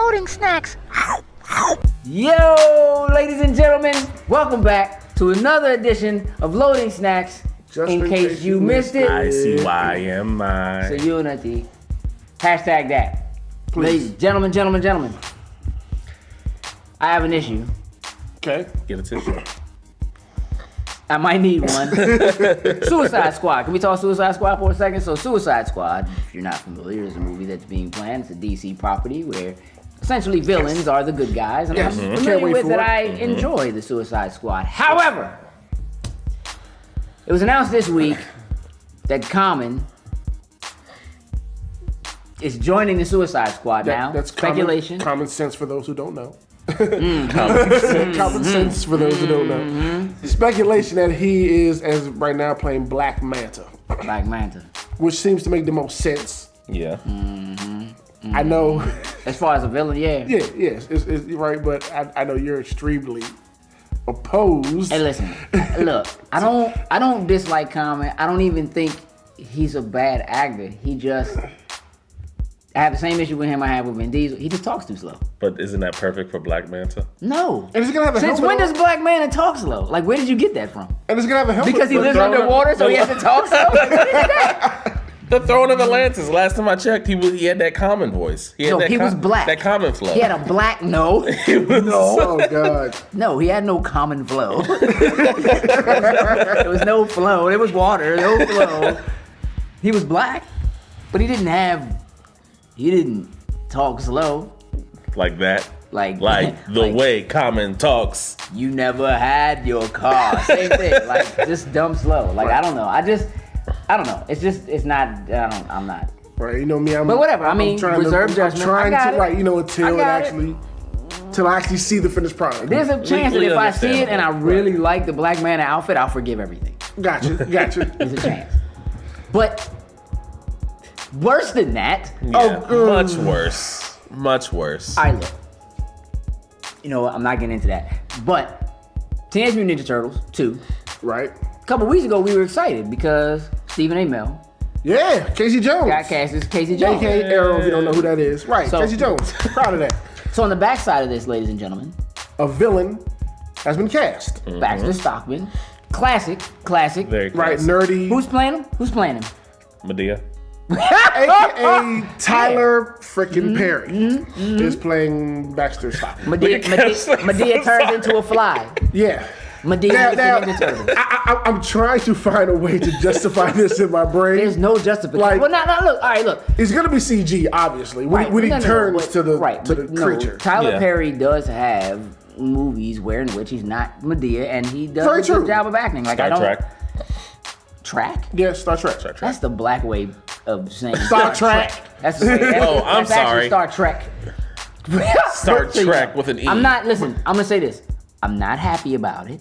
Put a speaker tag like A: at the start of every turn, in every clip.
A: loading snacks.
B: Yo, ladies and gentlemen, welcome back to another edition of Loading Snacks.
C: Just
B: in case you missed it.
D: I see why am I.
B: So unity. Hashtag that.
C: Please.
B: Ladies, gentlemen. I have an issue.
C: Okay.
D: Get a tissue.
B: I might need one. Suicide Squad. Can we talk Suicide Squad for a second? So Suicide Squad, if you're not familiar, is a movie that's being planned. It's a DC property where essentially villains are the good guys. And I'm familiar with that. I enjoy the Suicide Squad. However, it was announced this week that Common is joining the Suicide Squad now.
C: That's
B: speculation.
C: Common sense for those who don't know. Common sense for those who don't know. Speculation that he is, as right now, playing Black Manta.
B: Black Manta.
C: Which seems to make the most sense.
D: Yeah.
C: I know.
B: As far as a villain, yeah.
C: Yes, it's right, but I know you're extremely opposed.
B: Hey, listen, look, I don't dislike Common. I don't even think he's a bad actor. I have the same issue with him I have with Vin Diesel. He just talks too slow.
D: But isn't that perfect for Black Manta?
B: No.
C: And he's gonna have a
B: Since
C: helmet
B: when
C: on?
B: does Black Manta talk slow? Like, where did you get that from?
C: And he's gonna have a helmet.
B: Because he lives
C: on.
B: underwater, so he has to talk slow? Like, where did you get that?
D: The Throne of Atlantis. Last time I checked, he had that common voice. He
B: was black.
D: That common flow.
B: He had a black, no.
C: Oh God.
B: No, he had no common flow. There was no flow. There was water, no flow. He was black, but he didn't talk slow.
D: Like that.
B: Like
D: the way Common talks.
B: You never had your car. Same thing. Like, just dumb slow. Like, I don't know. I don't know. It's not, I'm not.
C: Right, you know me,
B: But whatever, I mean, reserve judgment.
C: I'm trying
B: I got
C: to,
B: it.
C: right, you know, until I actually see the finished product.
B: There's a chance that
D: Completely
B: if I see it and I
D: understandable.
B: really like the Black Manta outfit, I'll forgive everything.
C: Gotcha.
B: There's a chance. But worse than that,
D: Yeah, much worse. Much worse.
B: I look. You know what? I'm not getting into that. But Teenage Mutant Ninja Turtles 2.
C: Right.
B: A couple weeks ago, we were excited because Stephen Amell
C: Yeah, Casey Jones.
B: got cast as Casey Jones.
C: AKA Arrow, if you don't know who that is. Right,
B: So-
C: Casey Jones. Proud of that.
B: So on the backside of this, ladies and gentlemen,
C: A villain has been cast.
B: Baxter Stockman, classic.
D: Very
C: Right,
D: classic.
C: nerdy.
B: Who's playing him?
D: Medea.
C: AKA Tyler frickin' Perry is playing Baxter Stockman.
B: Medea turns into a fly.
C: Yeah.
B: Medea
C: Now,
B: is the Ninja Turtles.
C: I'm trying to find a way to justify this in my brain.
B: There's no justification.
C: Like-
B: Well, look. All right, look.
C: It's gonna be CG, obviously, when he turns
B: but-
C: to the
B: but
C: creature.
B: Tyler
D: Yeah.
B: Perry does have movies in which he's not Medea, and he does
C: Very
B: a good
C: true.
B: job of acting. Like, I
D: Star
B: don't
D: Trek.
B: track.
C: Yeah, Star Trek.
B: That's the black way of saying
C: Star Trek.
B: That's the way.
D: Oh, I'm
B: that's actually
D: sorry.
B: Star Trek.
D: Star
B: So,
D: Trek
B: yeah,
D: with an E.
B: I'm gonna say this. I'm not happy about it.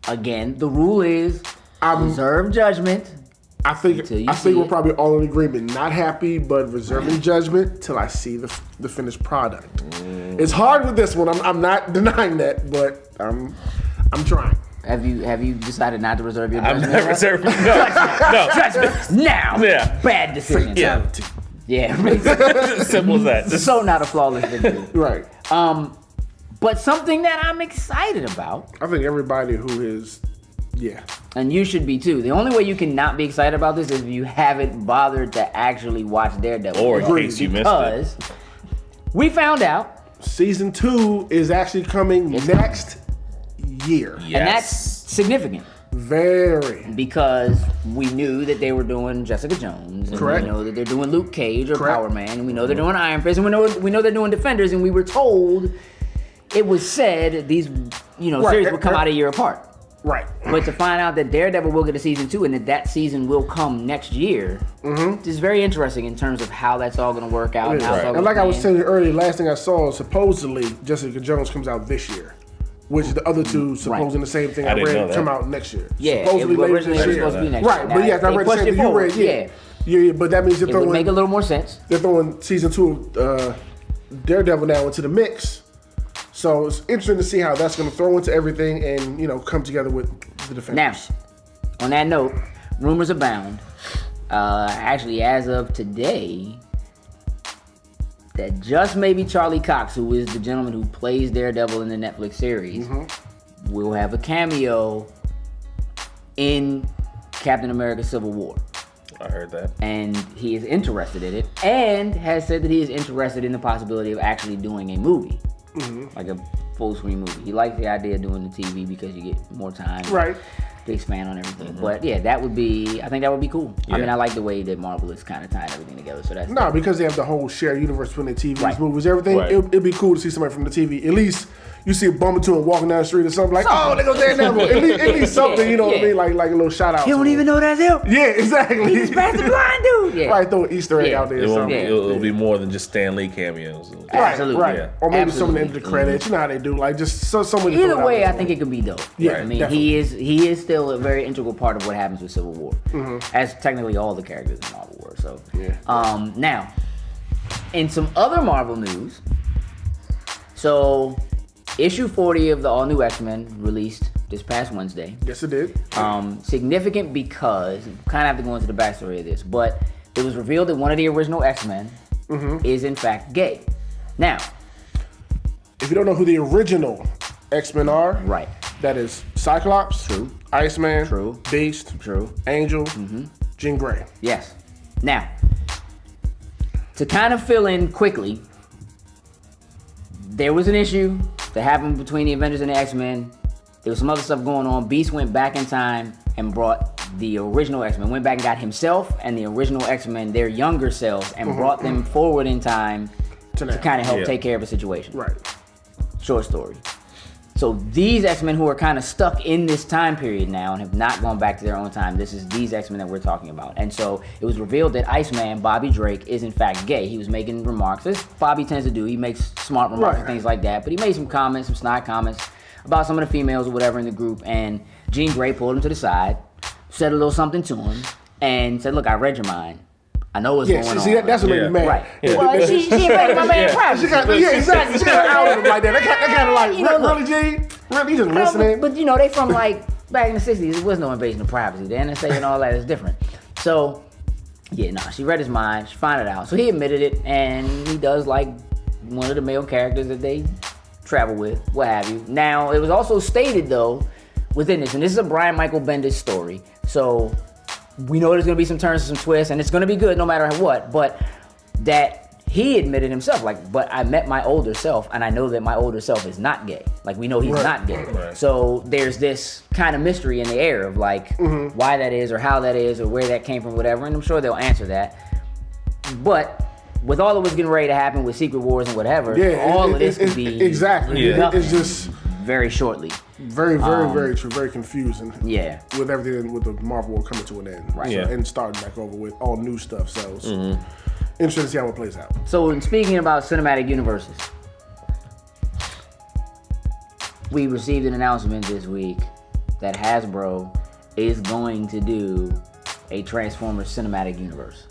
B: Again, the rule is reserve judgment.
C: I think
B: Until you see
C: we're
B: it.
C: probably all in agreement. Not happy, but reserving judgment till I see the finished product. It's hard with this one. I'm not denying that, but I'm trying.
B: Have you decided not to reserve your
D: I'm
B: judgment?
D: not reserving. No.
B: Judgment now.
D: Yeah.
B: Bad decision.
D: Yeah.
B: Yeah.
D: Simple as that. Just
B: So not a flawless victory.
C: Right.
B: But something that I'm excited about,
C: I think everybody who is, yeah.
B: and you should be too. The only way you can not be excited about this is if you haven't bothered to actually watch Daredevil.
D: or in case you missed it.
B: Because we found out,
C: Season 2 is actually coming next year.
D: Yes.
B: and that's significant.
C: Very.
B: Because we knew that they were doing Jessica Jones, and
C: Correct.
B: we know that they're doing Luke Cage or
C: Correct.
B: Power Man, and we know they're doing Iron Fist, and we know they're doing Defenders, and we were told, it was said these series would come out a year apart.
C: Right.
B: But to find out that Daredevil will get a season 2 and that season will come next year, is very interesting in terms of how that's all going to work out. And, how it's all
C: And
B: gonna
C: like I was
B: end.
C: telling you earlier, last thing I saw, supposedly Jessica Jones comes out this year. Which the other two supposing the same thing
D: I
C: I
D: didn't know
C: read
D: that.
C: come out next year.
B: Yeah,
C: supposedly
B: it
C: later
B: originally
C: this
B: was
C: year.
B: supposed to be next
C: Right,
B: year.
C: but
B: Now,
C: yes, I
B: they
C: read the
B: pushed
C: same
B: it
C: thing you
B: forward,
C: read. Yeah, but that means
B: It would make a little more sense.
C: they're throwing season 2 of Daredevil now into the mix. So it's interesting to see how that's going to throw into everything and come together with the Defenders.
B: Now, on that note, rumors abound. Actually, as of today, that just maybe Charlie Cox, who is the gentleman who plays Daredevil in the Netflix series, will have a cameo in Captain America Civil War.
D: I heard that.
B: And he is interested in it, and has said that he is interested in the possibility of actually doing a movie, like a full screen movie. He likes the idea of doing the TV because you get more time,
C: Right.
B: to expand on everything. But yeah, I think that would be cool.
D: Yeah.
B: I mean, I like the way that Marvel is kind of tying everything together. So that's
C: No, because they have the whole shared universe between the TVs,
B: Right.
C: movies, everything.
D: Right.
C: It'd be cool to see somebody from the TV. At least you see a bum into him walking down the street or something like, oh, there goes Daredevil. At least something, you know what I mean? Like a little shout out.
B: He don't even know that's him.
C: Yeah, exactly.
B: He's Baxter Blind dude. Yeah.
C: Probably throw an Easter egg
B: Yeah.
C: out there or
D: It won't
C: something.
D: be, it'll be more than just Stan Lee cameos.
C: Right,
B: Absolutely.
C: right.
D: Yeah.
C: Or maybe some of the end of
B: Absolutely.
C: the credits. You know how they do. Like just someone.
B: Either way, I think it could be dope.
C: Yeah,
B: I mean,
C: definitely.
B: he is still a very integral part of what happens with Civil War, as technically all the characters in Marvel were. So,
C: Yeah.
B: Now, in some other Marvel news, so issue 40 of the all new X-Men released this past Wednesday.
C: Yes, it did.
B: Significant because kind of have to go into the backstory of this, but it was revealed that one of the original X-Men is in fact gay. Now,
C: If you don't know who the original X-Men are,
B: right,
C: that is Cyclops,
B: True.
C: Iceman,
B: True.
C: Beast,
B: true.
C: Angel, Jean Grey.
B: Yes. Now, to kind of fill in quickly, there was an issue that happened between the Avengers and the X-Men. There was some other stuff going on. Beast went back in time and brought the original X-Men, went back and got himself and the original X-Men, their younger selves, and brought them forward in time
C: To now.
B: to kind of help
D: Yeah.
B: take care of a situation.
C: Right.
B: Short story. So these X-Men who are kind of stuck in this time period now and have not gone back to their own time, this is these X-Men that we're talking about. And so it was revealed that Iceman, Bobby Drake, is in fact gay. He was making remarks, as Bobby tends to do. He makes smart remarks and
C: Right.
B: things like that. But he made some comments, some snide comments about some of the females or whatever in the group. And Jean Grey pulled him to the side, said a little something to him, and said, "Look, I read your mind. I know what's
C: Yeah,
B: going
C: see,
B: on."
C: that's what made me mad.
B: Right.
D: Yeah.
B: Well, she invaded my man privacy.
C: She got, yeah, exactly. She got out of it like that. That kind of like,
B: You know, look.
C: really, Gene? Really? You just
B: No,
C: listening?
B: but you know, they from like back in the 60s, it was no invasion of privacy. The NSA and all that is different. So, yeah, nah, she read his mind, she found it out. So he admitted it, and he does like one of the male characters that they travel with, what have you. Now, it was also stated, though, within this, and this is a Brian Michael Bendis story, so we know there's gonna be some turns and some twists, and it's gonna be good no matter what, but that he admitted himself, like, but I met my older self, and I know that my older self is not gay. Like, we know he's
C: Right.
B: not gay.
D: Right.
B: So there's this kind of mystery in the air of like why that is or how that is or where that came from, whatever, and I'm sure they'll answer that. But with all of what's getting ready to happen with Secret Wars and whatever,
C: Yeah,
B: all of this could be
C: exactly.
D: Yeah.
C: It's just
B: very shortly.
C: very, very, very true, very confusing.
B: Yeah.
C: With everything with the Marvel world coming to an end,
B: Right.
C: So,
D: Yeah.
C: and starting back over with all new stuff. So it's interesting to see how it plays out.
B: So, in speaking about cinematic universes, we received an announcement this week that Hasbro is going to do a Transformers cinematic universe.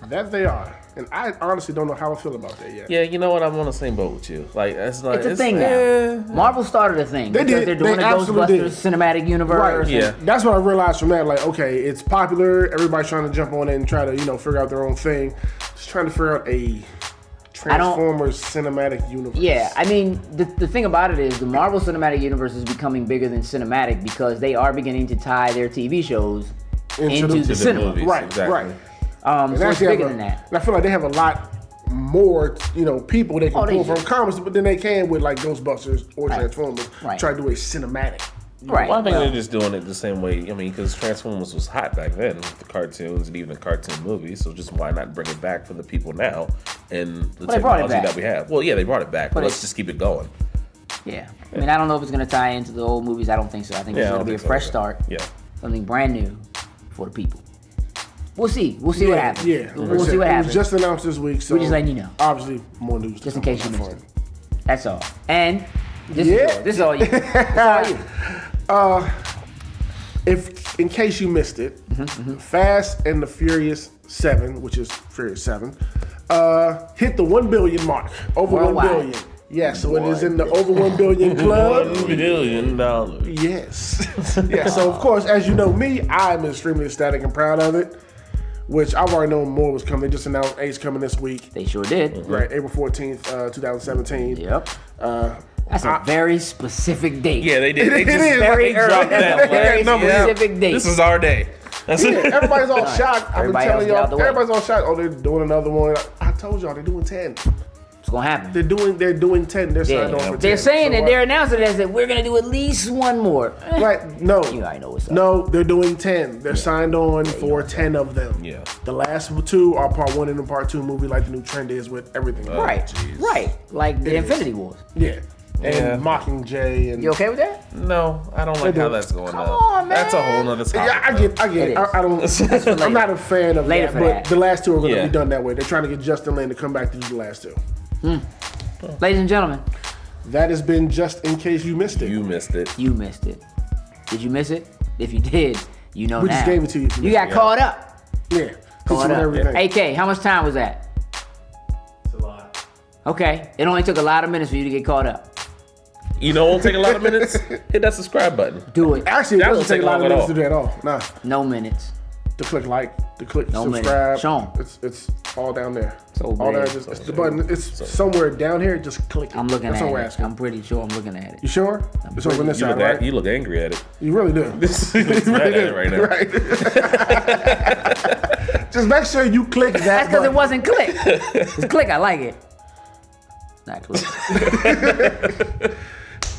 C: That they are, and I honestly don't know how I feel about that yet.
D: Yeah, you know what? I'm on the same boat with you. Like it's not.
B: It's a thing now. Marvel started a thing.
C: They
B: because
C: did.
B: They're doing
C: They
B: a
C: absolutely
B: Ghostbusters
C: did.
B: cinematic universe.
C: Right.
D: Yeah.
C: That's what I realized from that. Like, okay, it's popular. Everybody's trying to jump on it and try to, figure out their own thing. Just trying to figure out a Transformers cinematic universe.
B: Yeah, I mean, the thing about it is the Marvel Cinematic Universe is becoming bigger than cinematic because they are beginning to tie their TV shows into the
D: the
B: cinema.
D: movies.
C: Right.
D: Exactly.
C: Right.
B: So it's
C: actually
B: bigger
C: have
B: than that.
C: And I feel like they have a lot more, people they can
B: Oh, they
C: pull
B: do.
C: from comics, but then they can with like Ghostbusters or
B: Right.
C: Transformers
B: Right.
C: try to do a cinematic.
B: Right.
D: Well, I think
B: Well,
D: they're just doing it the same way. I mean, because Transformers was hot back then with the cartoons and even the cartoon movies. So just why not bring it back for the people now and the
B: Well, they brought it
D: technology
B: back.
D: that we have? Well, yeah, they brought it back, but
B: But
D: let's
B: it's-
D: just keep it going.
B: yeah. I mean, I don't know if it's going to tie into the old movies. I don't think so. I think it's
D: I
B: going
D: don't
B: to be a
D: think so
B: fresh
D: either.
B: start.
D: Yeah.
B: Something brand new for the people. We'll see. We'll see what happens.
C: Yeah,
B: We'll see what
C: It
B: happens.
C: was just announced this week, so
B: We're just letting you know.
C: Obviously, more news. to
B: Just in
C: come
B: case you
C: on that
B: missed
C: front.
B: it. That's all. And this
C: Yeah.
B: is yours. This is all you. This is all you.
C: If in case you missed it, Fast and the Furious 7, which is Furious 7, hit the 1 billion mark. Over
B: Worldwide.
C: 1 billion. Yeah, so it is in the over 1 billion club.
D: $1 billion.
C: Yes. Yeah, so of course, as you know me, I'm extremely ecstatic and proud of it. which I've already known more was coming. They just announced 8's coming this week.
B: They sure did.
C: Right, April 14th, 2017.
B: Yep. That's a very specific date.
D: Yeah, they did. They just
C: is.
B: Very early.
D: dropped that one.
B: Very
C: number.
B: specific date.
D: This is our day. That's it.
C: Everybody's all shocked. I've been
B: Everybody
C: telling
B: else get out
C: y'all.
B: the way.
C: Everybody's all shocked. Oh, they're doing another one. I told y'all they're doing 10.
B: It's gonna happen.
C: They're doing 10. They're signed on for 10.
B: They're saying
C: So
B: that they're announcing it as that we're gonna do at least one more.
C: Right? No.
B: You already know what's up.
C: No, they're doing 10. They're signed on for 10 of them.
D: Yeah.
C: The last 2 are part 1 and the part 2 movie, like the new trend is with everything.
B: Right,
D: jeez.
B: right. Like the Infinity Wars.
C: Yeah. And
D: Yeah.
C: Mockingjay and
B: You okay with that?
D: No, I don't like how that's going
B: Come
D: down.
B: on, man.
D: That's a whole nother topic.
C: yeah, I get
B: It
C: it.
B: is.
C: I don't.
B: for later.
C: I'm not a fan of
B: Later
C: that,
B: for
C: but
B: that.
C: the last 2 are going to
D: Yeah.
C: be done that way. They're trying to get Justin Lin to come back to do the last 2.
B: Ladies and gentlemen,
C: That has been just in case you missed it.
D: You missed it.
B: you missed it. Did you miss it? If you did, you know
C: We
B: now.
C: just gave it to you.
B: You got caught up.
C: Yeah.
B: Caught
C: With
B: up.
C: everything.
B: AK, how much time was that?
A: It's a lot.
B: Okay, it only took a lot of minutes for you to get caught up.
D: You know, it won't take a lot of minutes. Hit that subscribe button.
B: Do it.
C: Actually, it
D: That
C: doesn't
D: doesn't
C: take a
D: take
C: lot of
D: long at
C: minutes
D: all.
C: to do that at all. Nah.
B: No minutes.
C: To click like, to click
B: No minute.
C: subscribe.
B: Show 'em.
C: It's all down there.
B: So
C: all there.
B: big.
C: It's the button. It's somewhere down here. Just click it.
B: I'm looking
C: That's
B: at
C: all we're
B: it.
C: asking.
B: I'm pretty sure I'm looking at it.
C: You sure? It's over this
D: You
C: side,
D: look,
C: right?
D: you look angry at it.
C: You really do.
D: This is mad at it right now.
C: Right. Just make sure you click that.
B: That's because it
C: button.
B: wasn't click. It's click, I like it. Not click.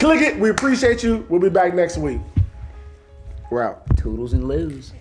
C: Click it. We appreciate you. We'll be back next week. We're out.
B: Toodles and loos.